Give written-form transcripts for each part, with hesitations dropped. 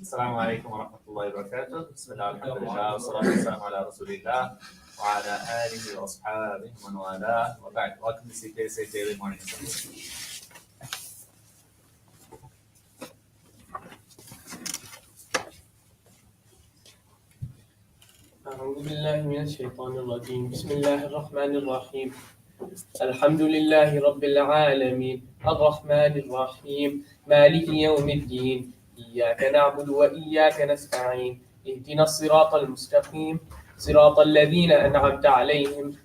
السلام عليكم ورحمة الله وبركاته. بسم الله الحمد لله والصلاة والسلام على رسول الله وعلى آله وأصحابه ومن والاه وبعد. Welcome to CPSA Daily Morning Assembly. أعوذ بالله من الشيطان الرجيم. بسم الله الرحمن الرحيم. الحمد لله رب العالمين الرحمن الرحيم مالك يوم الدين إياك نعبد وإياك نستعين اهدنا الصراط المستقيم صراط الذين أنعمت عليهم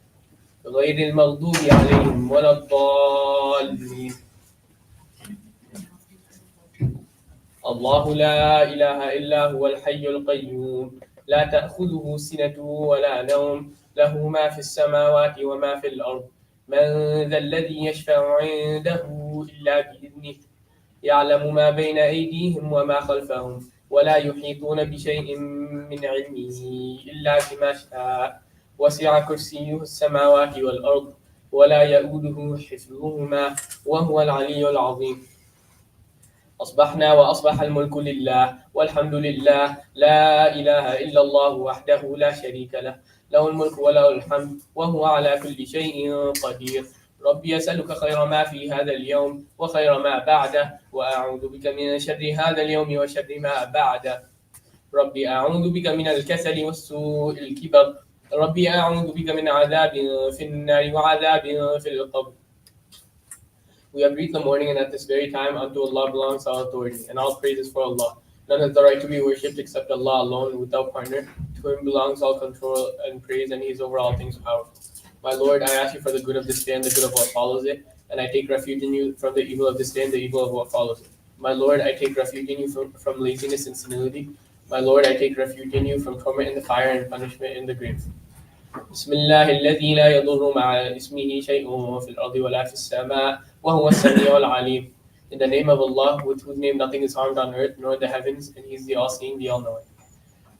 غير المغضوب عليهم ولا الضالين. الله لا إله إلا هو الحي القيوم لا تأخذه سنة ولا نوم له ما في السماوات وما في الأرض من ذا الذي يشفع عنده إلا بإذنه يعلم ما بين أيديهم وما خلفهم ولا يحيطون بشيء من علمه إلا بما شاء وسع كرسيه السماوات والأرض ولا يؤوده حفظهما وهو العلي العظيم. أصبحنا وأصبح الملك لله والحمد لله لا إله إلا الله وحده لا شريك له له الملك وله الحمد وهو على كل شيء قدير. ربي أسألك خير ما في هذا اليوم وخير ما بعده وأعوذ بك من شر هذا اليوم وشر ما بعده. ربي أعوذ بك من الكسل والسوء الكبر. ربي أعوذ بك من عذاب في النار وعذاب في القبر. We have reached the morning, and at this very time unto Allah belongs all authority, and all praise is for Allah. None has the right to be worshipped except Allah alone, without partner. To Him belongs all control and praise, and He is over all things powerful. My Lord, I ask You for the good of this day and the good of what follows it, and I take refuge in You from the evil of this day and the evil of what follows it. My Lord, I take refuge in You from laziness and senility. My Lord, I take refuge in You from torment in the fire and punishment in the grave. بسم الله الذي لا يضر مع اسمه شيء في الأرض ولا في السماء وهو السميع العليم. In the name of Allah, with whose name nothing is harmed on earth nor in the heavens, and He is the all-seeing, the all-knowing.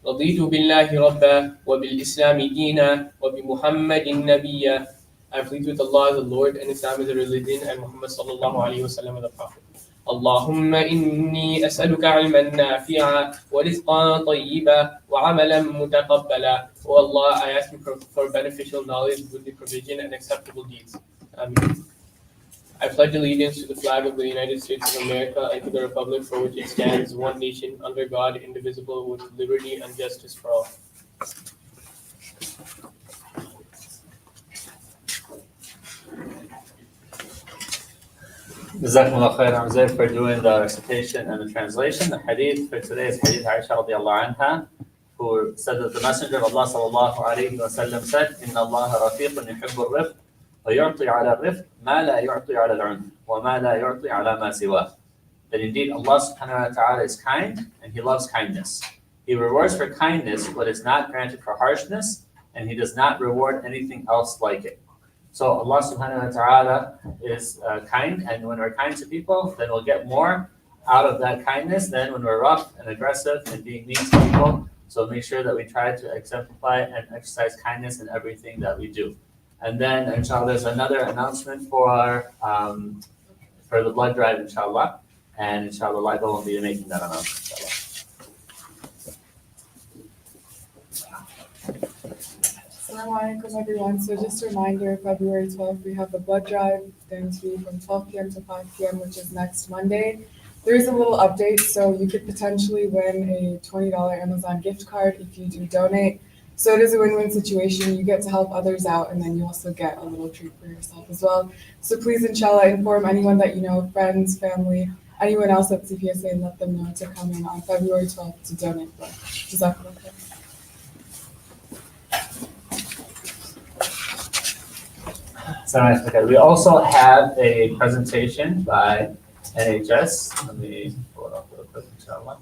رضيت بالله ربا وبالإسلام دينا وبمحمد نبيا. I plead with Allah as the Lord, and Islam is a religion, and Muhammad sallallahu alaihi wasallam is the Prophet. اللهم إني أسألك علما نافعا ورزقا طيبا وعملا متقبلا. Oh Allah, I ask You for beneficial knowledge, goodly provision, and acceptable deeds. Amen. I pledge allegiance to the flag of the United States of America and to the republic for which it stands, one nation, under God, indivisible, with liberty and justice for all. Jazakumullah khairan Zayd for doing the recitation and the translation. The hadith for today is hadith Aisha radiallahu anha, who said that the Messenger of Allah sallallahu alayhi wa sallam said, إِنَّ اللَّهَ رَفِيقٌ يُحِبُّ الرِّفْقَ وَيُعْطِي عَلَى الرِّفْقِ مَا لَا يُعْطِي عَلَى الْعُنْفِ وَمَا لَا يُعْطِي عَلَى مَا سِوَاهُ. That indeed Allah subhanahu wa ta'ala is kind and He loves kindness. He rewards for kindness what is not granted for harshness, and He does not reward anything else like it. So Allah subhanahu wa ta'ala is kind, and when we're kind to people, then we'll get more out of that kindness than when we're rough and aggressive and being mean to people. So make sure that we try to exemplify and exercise kindness in everything that we do. And then, inshallah, there's another announcement for the blood drive, inshallah. And inshallah, Libo will be making that announcement, inshallah. Assalamu alaikum everyone. So just a reminder, February 12th, we have the blood drive going to be from 12 p.m. to 5 p.m., which is next Monday. There is a little update, so you could potentially win a $20 Amazon gift card if you do donate. So it is a win-win situation. You get to help others out, and then you also get a little treat for yourself as well. So please, inshallah, inform anyone that you know, friends, family, anyone else at CPSA, and let them know to come in on February 12th to donate blood. Jazakallah khair. We also have a presentation by NHS. Let me pull it up real quick, inshallah.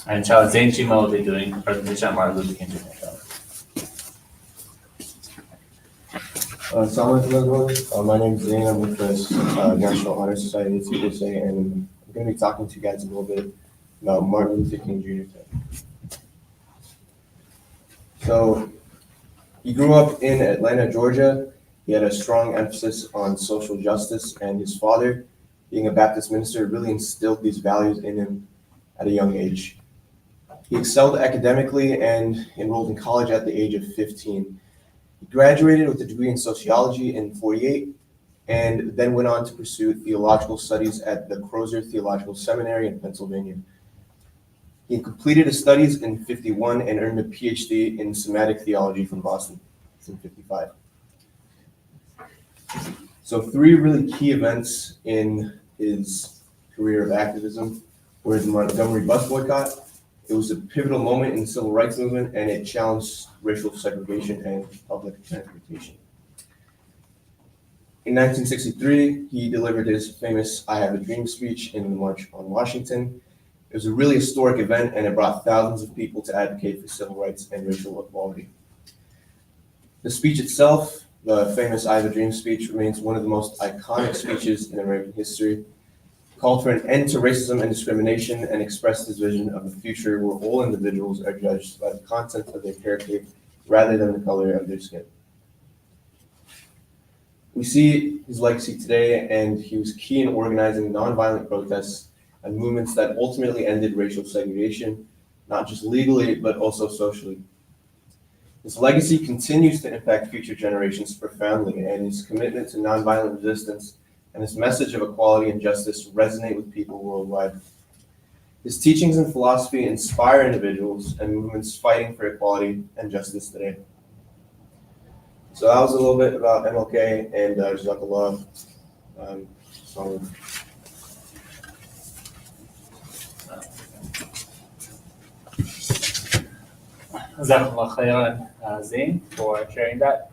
And inshallah, Zain Chima will be doing a presentation on Martin Luther King Jr. Assalamu alaikum everyone. My name is Zain. I'm with the National Honor Society at CPSA, and I'm going to be talking to you guys a little bit about Martin Luther King Jr. today. So he grew up in Atlanta, Georgia. He had a strong emphasis on social justice, and his father, being a Baptist minister, really instilled these values in him at a young age. He excelled academically and enrolled in college at the age of 15. He graduated with a degree in sociology in 48 and then went on to pursue theological studies at the Crozer Theological Seminary in Pennsylvania. He completed his studies in 51 and earned a PhD in Semitic theology from Boston in 55. So 3 really key events in his career of activism were the Montgomery bus boycott. It was a pivotal moment in the civil rights movement, and it challenged racial segregation and public transportation. In 1963, he delivered his famous I Have a Dream speech in the March on Washington. It was a really historic event, and it brought thousands of people to advocate for civil rights and racial equality. The speech itself, the famous I Have a Dream speech, remains one of the most iconic speeches in American history. It called for an end to racism and discrimination and expressed his vision of a future where all individuals are judged by the content of their character rather than the color of their skin. We see his legacy today, and he was key in organizing nonviolent protests and movements that ultimately ended racial segregation, not just legally, but also socially. His legacy continues to impact future generations profoundly, and his commitment to nonviolent resistance and his message of equality and justice resonate with people worldwide. His teachings and philosophy inspire individuals and movements fighting for equality and justice today. So that was a little bit about MLK and Jazakallah. So Jazakallah khairan, Zain, for sharing that.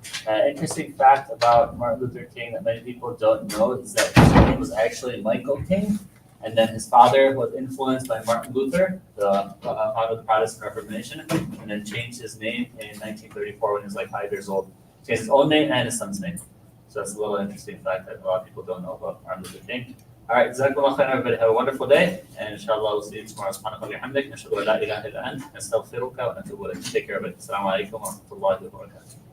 Interesting fact about Martin Luther King that many people don't know is that his name was actually Michael King, and then his father was influenced by Martin Luther, the founder of the Protestant Reformation, and then changed his name in 1934 when he was like 5 years old. Changed his own name and his son's name. So that's a little interesting fact that a lot of people don't know about Martin Luther King. All right, Jazakallah khairan, everybody. Have a wonderful day, and inshallah we'll see you tomorrow. Subhanahu wa ta'ala, nashhadu an la ilaha illa ant, nastaghfiruka wa natubu ilayk. Take care of it. Assalamu alaikum wa rahmatullahi wa barakatuh.